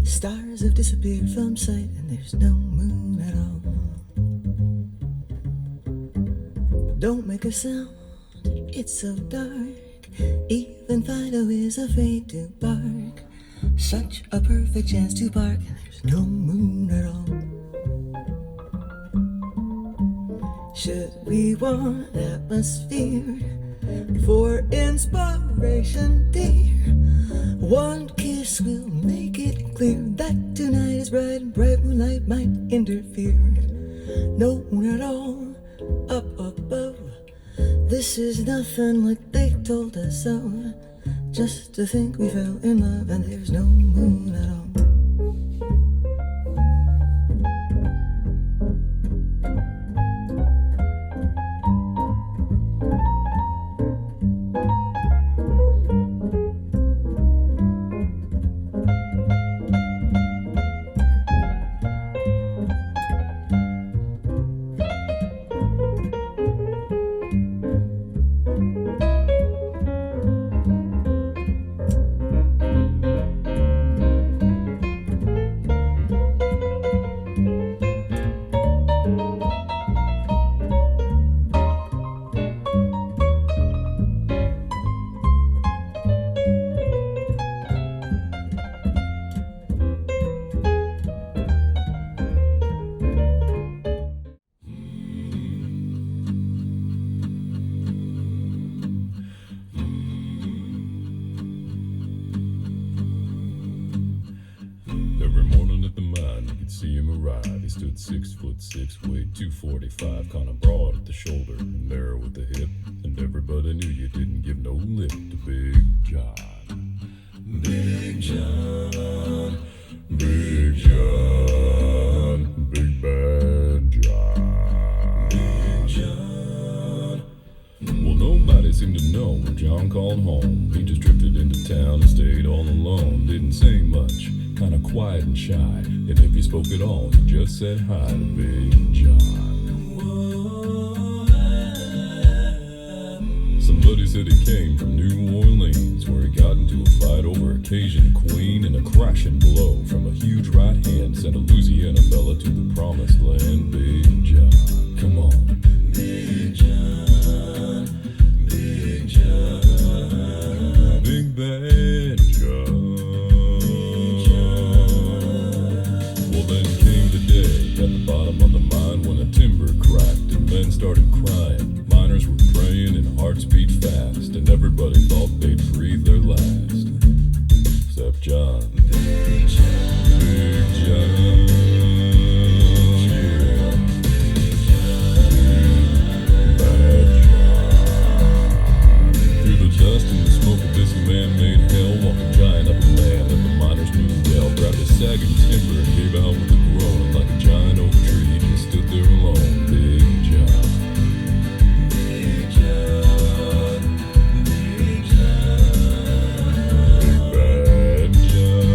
Stars have disappeared from sight and there's no moon at all. Don't make a sound, it's so dark. Even Fido is afraid to bark. Such a perfect chance to bark and there's no moon at all. Should we want atmosphere for inspiration, dear? One kiss will make it clear that tonight is bright and bright moonlight might interfere. No moon at all up above. This is nothing like they told us of. Just to think we fell in love and there's no moon at all. He stood 6'6", weighed 245, kinda broad at the shoulder and narrow at the hip. And everybody knew you didn't give no lip to Big John. Big John, Big John, Big Bad John. Big John. Well, nobody seemed to know when John called home. He just drifted into town and stayed all alone. Didn't say much, kinda quiet and shy. And if he spoke at all, he just said hi to Big John. Somebody said he came from New Orleans, where he got into a fight over a Cajun queen, and a crashing blow from a huge right hand sent a Louisiana fella to the promised land. Big John, come on. Big John, Big John, Big Bad John. At the bottom of the mine when a timber cracked and men started crying. Miners were praying and hearts beat fast, and everybody thought they'd breathe their last. Except John. Big John. Big John. Yeah. Bad John. Through the dust and the smoke of this man-made hell, walked a giant of a man that the miners knew well. Grabbed his sagging timber and gave out with a groan, and like a giant oak tree just stood there alone. Big John. Big John. Big John. Big Bad John.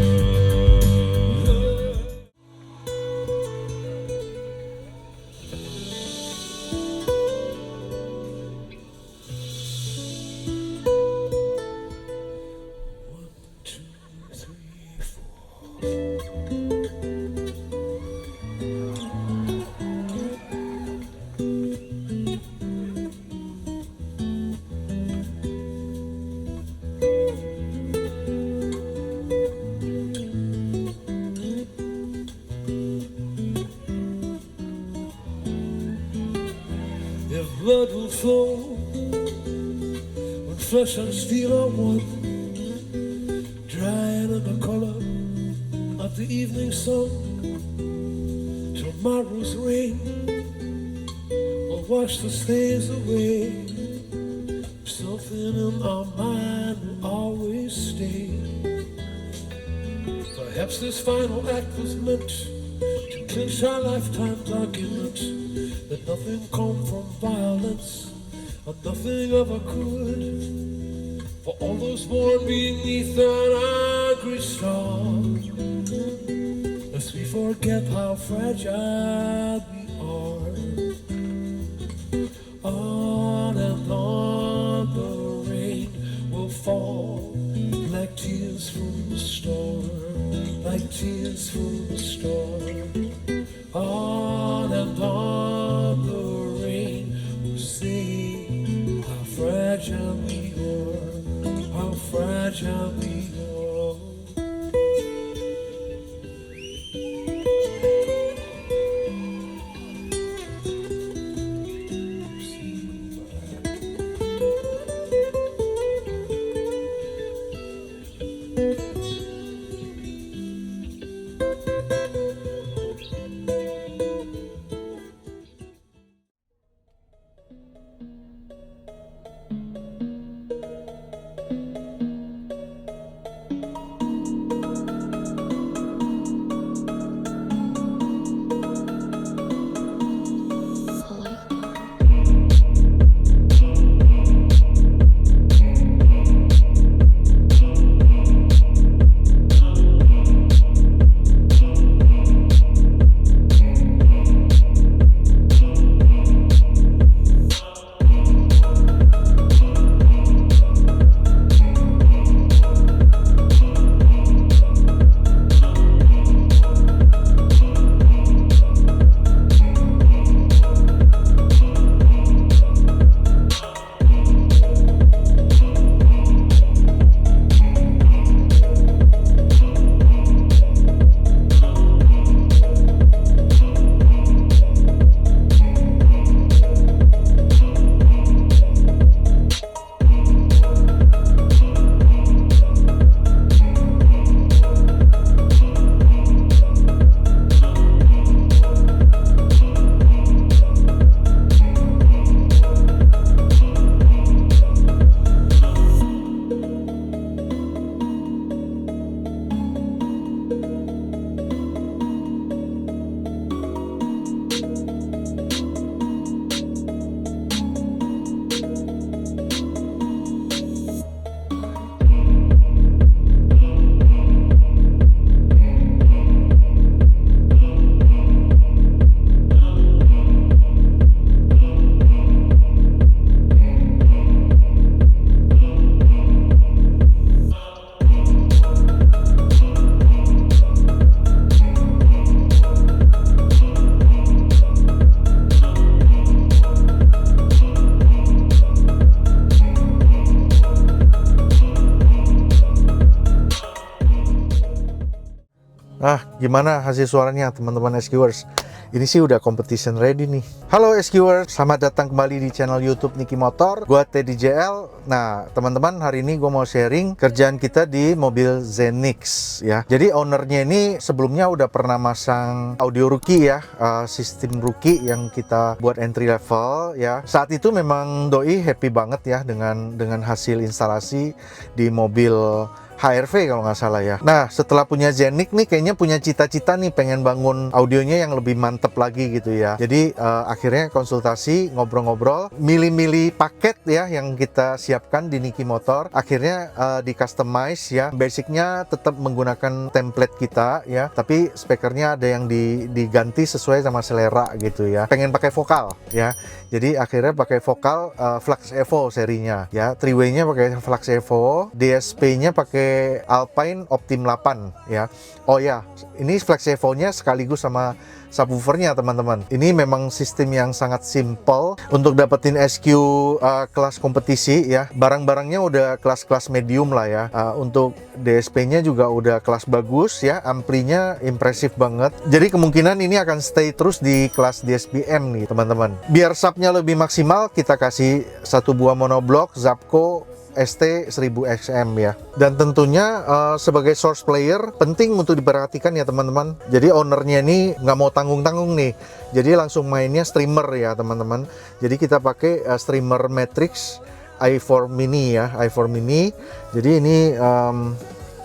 1, 2, 3, 4. If blood will flow when flesh and steel are one, drying in the color of the evening sun, tomorrow's rain will wash the stains away. Something in our mind will always stay. Perhaps this final act was meant to clinch our lifetime's argument that nothing come from violence, and nothing ever could. For all those born beneath an angry star, lest we forget how fragile we are. On and on the rain will fall like tears from the storm. like tears from a storm. On and on the rain will sing how fragile we are, how fragile we are. Gimana hasil suaranya teman-teman SQers? Ini sih udah competition ready nih. Halo SQers, selamat datang kembali di channel YouTube Niki Motor. Gua TDJL. Nah, teman-teman, hari ini gue mau sharing kerjaan kita di mobil Zenix ya. Jadi ownernya ini sebelumnya udah pernah masang audio rookie ya, sistem rookie yang kita buat entry level ya. Saat itu memang doi happy banget ya dengan hasil instalasi di mobil HRV kalau nggak salah ya. Nah, setelah punya Zenix nih kayaknya punya cita-cita nih pengen bangun audionya yang lebih mantep lagi gitu ya. Jadi akhirnya konsultasi, ngobrol-ngobrol, milih-milih paket ya yang kita siapkan di Niki Motor. Akhirnya di customize ya. Basicnya tetap menggunakan template kita ya, tapi speakernya ada yang diganti sesuai sama selera gitu ya. Pengen pakai vokal ya. Jadi akhirnya pakai vokal Flux Evo serinya ya. 3-way-nya pakai Flux Evo, DSP-nya pakai Alpine Optim 8 ya. Oh ya, ini Flux Evo-nya sekaligus sama subwoofernya teman-teman. Ini memang sistem yang sangat simple untuk dapetin SQ kelas kompetisi ya. Barang-barangnya udah kelas-kelas medium lah ya. Untuk DSP-nya juga udah kelas bagus ya. Amplinya impresif banget. Jadi kemungkinan ini akan stay terus di kelas DSPM nih teman-teman. Biar subnya lebih maksimal, kita kasih satu buah monoblok Zapco ST 1000XM ya. Dan tentunya sebagai source player penting untuk diperhatikan ya teman-teman. Jadi ownernya ini nggak mau tanggung-tanggung nih. Jadi langsung mainnya streamer ya teman-teman. Jadi kita pakai streamer Matrix i4 Mini ya, i4 Mini. Jadi ini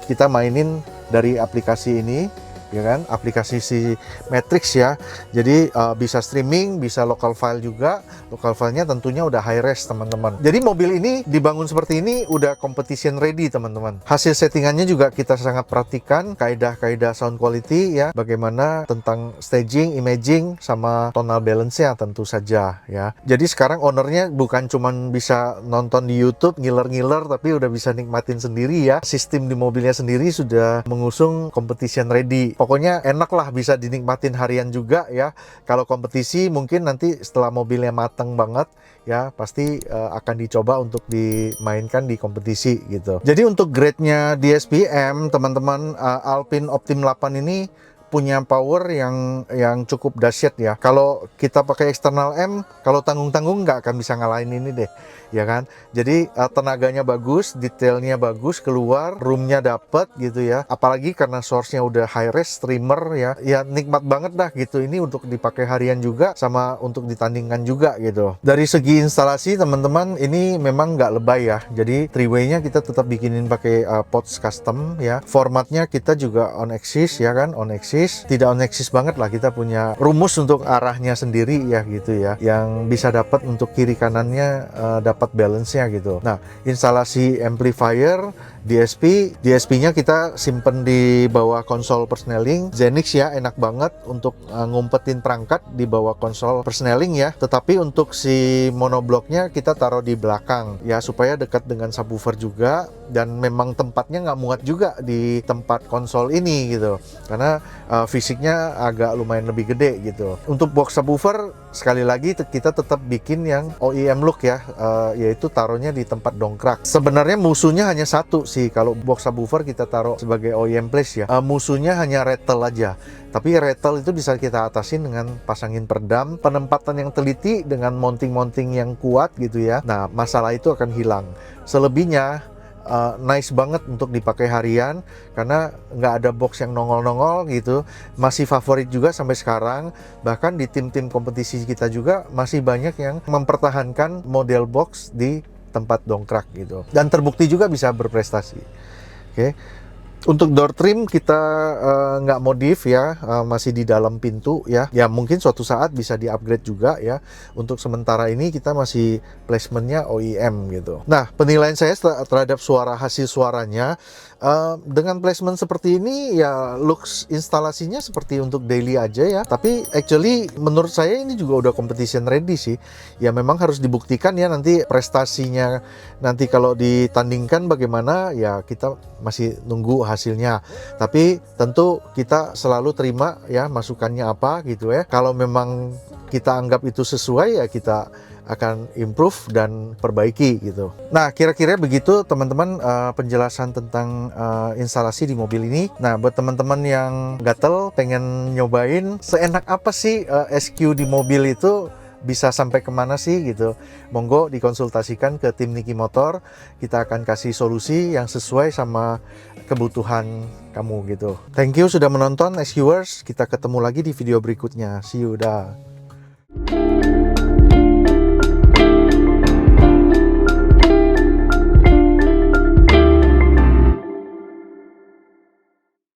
kita mainin dari aplikasi ini ya kan, aplikasi si Matrix ya. Jadi bisa streaming, bisa local file juga. Local filenya tentunya udah high res teman-teman. Jadi mobil ini dibangun seperti ini udah competition ready teman-teman. Hasil settingannya juga kita sangat perhatikan, kaidah-kaidah sound quality ya, bagaimana tentang staging, imaging, sama tonal balance-nya tentu saja ya. Jadi sekarang ownernya bukan cuman bisa nonton di YouTube ngiler-ngiler, tapi udah bisa nikmatin sendiri ya. Sistem di mobilnya sendiri sudah mengusung competition ready. Pokoknya enak lah, bisa dinikmatin harian juga ya. Kalau kompetisi mungkin nanti setelah mobilnya mateng banget ya, pasti akan dicoba untuk dimainkan di kompetisi gitu. Jadi untuk grade-nya DSPM teman-teman, Alpine Optim 8 ini punya power yang cukup dahsyat ya. Kalau kita pakai eksternal M, kalau tanggung-tanggung nggak akan bisa ngalahin ini deh, ya kan. Jadi tenaganya bagus, detailnya bagus, keluar, roomnya dapet gitu ya. Apalagi karena source-nya udah high res, streamer ya, ya nikmat banget dah gitu. Ini untuk dipakai harian juga, sama untuk ditandingkan juga gitu. Dari segi instalasi teman-teman, ini memang nggak lebay ya. Jadi three-way-nya kita tetap bikinin pakai pods custom ya. Formatnya kita juga on axis ya kan, on axis. Tidak on axis banget lah, kita punya rumus untuk arahnya sendiri ya gitu ya, yang bisa dapat untuk kiri kanannya dapat balance-nya gitu. Nah, instalasi amplifier DSP-nya kita simpen di bawah konsol persneling Zenix ya, enak banget untuk ngumpetin perangkat di bawah konsol persneling ya. Tetapi untuk si monobloknya kita taruh di belakang ya, supaya dekat dengan subwoofer juga, dan memang tempatnya nggak muat juga di tempat konsol ini gitu, karena fisiknya agak lumayan lebih gede gitu. Untuk box subwoofer sekali lagi kita tetap bikin yang OEM look ya, yaitu taruhnya di tempat dongkrak. Sebenarnya musuhnya hanya satu sih, kalau box subwoofer kita taruh sebagai OEM place ya, musuhnya hanya rattle aja. Tapi rattle itu bisa kita atasin dengan pasangin peredam, penempatan yang teliti dengan mounting-mounting yang kuat gitu ya. Nah, masalah itu akan hilang. Selebihnya nice banget untuk dipakai harian, karena nggak ada box yang nongol-nongol gitu. Masih favorit juga sampai sekarang. Bahkan di tim-tim kompetisi kita juga masih banyak yang mempertahankan model box di tempat dongkrak gitu, dan terbukti juga bisa berprestasi. Oke. Untuk door trim kita nggak modif ya, masih di dalam pintu ya. Ya mungkin suatu saat bisa di-upgrade juga ya. Untuk sementara ini kita masih placementnya OEM gitu. Nah, penilaian saya terhadap hasil suaranya, dengan placement seperti ini ya, looks instalasinya seperti untuk daily aja ya. Tapi actually menurut saya ini juga udah competition ready sih. Ya memang harus dibuktikan ya nanti prestasinya, nanti kalau ditandingkan bagaimana ya, kita masih nunggu hasilnya. Tapi tentu kita selalu terima ya masukannya apa gitu ya. Kalau memang kita anggap itu sesuai ya, kita akan improve dan perbaiki gitu. Nah, kira-kira begitu teman-teman penjelasan tentang instalasi di mobil ini. Nah, buat teman-teman yang gatel pengen nyobain seenak apa sih SQ di mobil itu, bisa sampai kemana sih gitu, monggo dikonsultasikan ke tim NIKI Motor. Kita akan kasih solusi yang sesuai sama kebutuhan kamu gitu. Thank you sudah menonton SQers. Kita ketemu lagi di video berikutnya. See you dah.